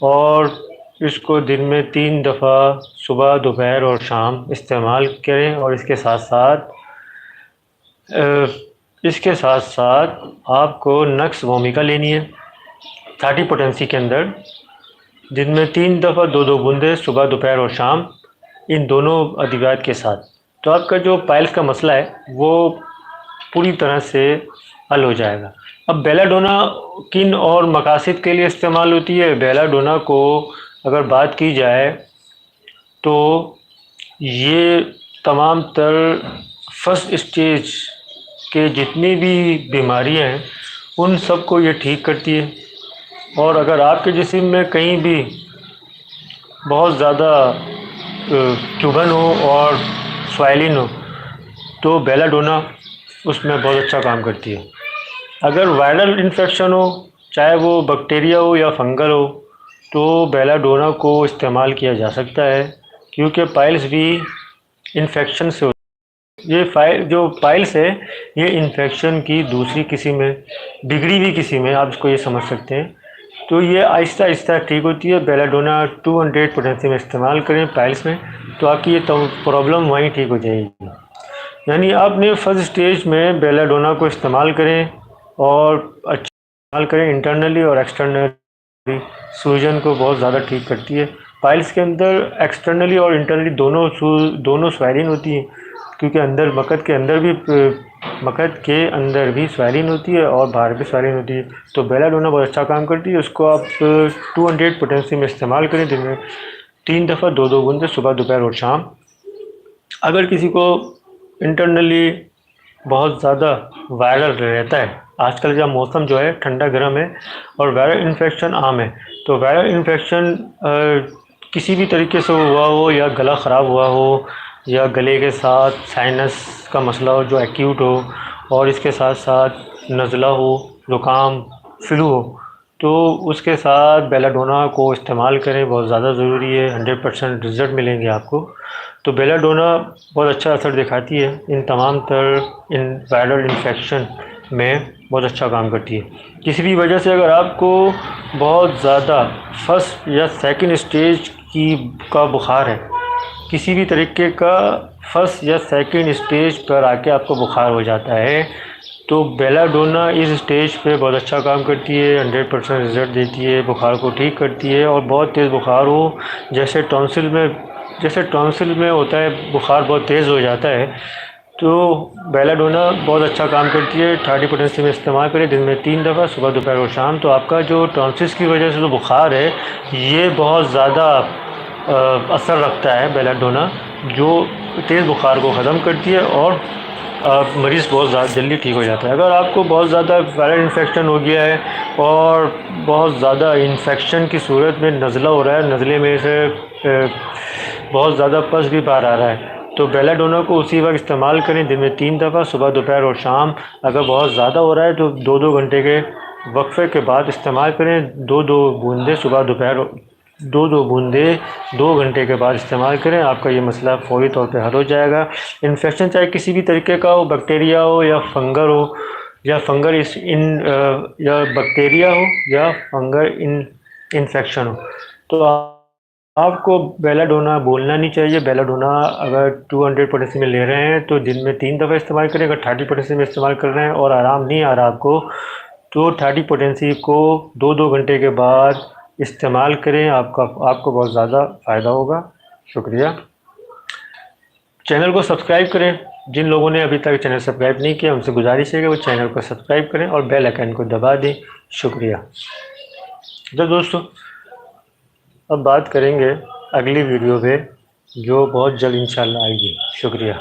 और इसको दिन में 3 दफ़ा सुबह, दोपहर और शाम इस्तेमाल करें। और इसके साथ साथ आपको नक्स भूमिका लेनी है 30 पोटेंसी के अंदर, दिन में 3 दफ़ा 2-2 बूंदे सुबह, दोपहर और शाम, इन दोनों अद्वियात के साथ। तो आपका जो पाइल्स का मसला है वो पूरी तरह से हल हो जाएगा। अब बेलाडोना किन और मकासद के लिए इस्तेमाल होती है? बेलाडोना को अगर बात की जाए तो ये तमाम तर फर्स्ट स्टेज के जितनी भी बीमारियां हैं उन सब को ये ठीक करती है। और अगर आपके जिस्म में कहीं भी बहुत ज़्यादा चुभन हो और स्वाइलिन हो तो बेलाडोना उसमें बहुत अच्छा काम करती है। अगर वायरल इन्फेक्शन हो, चाहे वो बैक्टीरिया हो या फंगल हो, तो बेलाडोना को इस्तेमाल किया जा सकता है, क्योंकि पाइल्स भी इन्फेक्शन से जो पाइल्स है ये इन्फेक्शन की दूसरी किस्म है, बिगड़ी हुई किस्म है, आप इसको ये समझ सकते हैं। तो ये आहिस्ता आहिस्ता ठीक होती है। बेलाडोना 200 पोटेंसी में इस्तेमाल करें पाइल्स में, तो आपकी ये प्रॉब्लम वहीं ठीक हो जाएगी। यानी आपने फर्स्ट स्टेज में बेलाडोना को इस्तेमाल करें और अच्छा इस्तेमाल करें इंटरनली और एक्सटर्नली। सूजन को बहुत ज़्यादा ठीक करती है। पाइल्स के अंदर एक्सटर्नली और इंटरनली दोनों स्वेलिंग होती है, क्योंकि अंदर मकद के अंदर भी स्वेलिंग होती है और बाहर भी स्वेलिंग होती है। तो बेलाडोना बहुत अच्छा काम करती है। उसको आप 200 पोटेंसी में इस्तेमाल करें, दिन में 3 दफ़ा 2-2 बूंदे सुबह, दोपहर और शाम। अगर किसी को इंटरनली बहुत ज़्यादा वायरल रहता है, आजकल का मौसम जो है ठंडा गर्म है और वायरल इन्फेक्शन आम है, तो वायरल इन्फेक्शन किसी भी तरीके से हुआ हो, या गला ख़राब हुआ हो, या गले के साथ साइनस का मसला हो जो एक्यूट हो, और इसके साथ साथ नज़ला हो, ज़ुकाम, फ्लू हो, तो उसके साथ बेलाडोना को इस्तेमाल करें, बहुत ज़्यादा ज़रूरी है। 100% रिज़ल्ट मिलेंगे आपको। तो बेलाडोना बहुत अच्छा असर दिखाती है इन तमाम इन वायरल इन्फेक्शन में, बहुत अच्छा काम करती है। किसी भी वजह से अगर आपको बहुत ज़्यादा फर्स्ट या सेकंड स्टेज का बुखार है, किसी भी तरीके का फर्स्ट या सेकंड स्टेज पर आके आपको बुखार हो जाता है, तो बेलाडोना इस स्टेज पे बहुत अच्छा काम करती है, 100% रिज़ल्ट देती है, बुखार को ठीक करती है। और बहुत तेज़ बुखार हो, जैसे टॉन्सिल में होता है बुखार बहुत तेज़ हो जाता है, तो बेलाडोना बहुत अच्छा काम करती है। 30 पोटेंसी में इस्तेमाल करें, दिन में 3 दफ़ा सुबह, दोपहर और शाम। तो आपका जो टॉन्सिस की वजह से जो बुखार है ये बहुत ज़्यादा असर रखता है बेलाडोना, जो तेज़ बुखार को ख़त्म करती है और मरीज़ बहुत ज़्यादा जल्दी ठीक हो जाता है। अगर आपको बहुत ज़्यादा वायरल इन्फेक्शन हो गया है और बहुत ज़्यादा इन्फेक्शन की सूरत में नज़ला हो रहा है, नज़ले में से बहुत ज़्यादा पस भी बाहर आ रहा है, तो बेलाडोना को उसी वक्त इस्तेमाल करें, दिन में 3 दफ़ा सुबह, दोपहर और शाम। अगर बहुत ज़्यादा हो रहा है तो 2-2 घंटे के वक्फे के बाद इस्तेमाल करें। 2-2 बूंदे सुबह, दोपहर, 2-2 बूंदे 2 घंटे के बाद इस्तेमाल करें। आपका ये मसला फ़ौरी तौर पे हल हो जाएगा। इन्फेक्शन चाहे किसी भी तरीके का हो, बैक्टीरिया हो या फंगल हो, या फंगल इस इन या बैक्टीरिया हो या फंगल इन्फेक्शन हो, तो आपको बेलाडोना बोलना नहीं चाहिए। बेलाडोना अगर 200 पोटेंसी में ले रहे हैं तो दिन में 3 दफ़ा इस्तेमाल करें। अगर 30 पोटेंसी में इस्तेमाल कर रहे हैं और आराम नहीं आ रहा आपको, तो 30 पोटेंसी को 2-2 घंटे के बाद इस्तेमाल करें। आपको बहुत ज़्यादा फ़ायदा होगा। शुक्रिया। चैनल को सब्सक्राइब करें। जिन लोगों ने अभी तक चैनल सब्सक्राइब नहीं किया उनसे गुजारिश है कि वो चैनल को सब्सक्राइब करें और बेल आइकन को दबा दें। शुक्रिया। तो दोस्तों, अब बात करेंगे अगली वीडियो पे, जो बहुत जल्द इंशाल्लाह आएगी। शुक्रिया।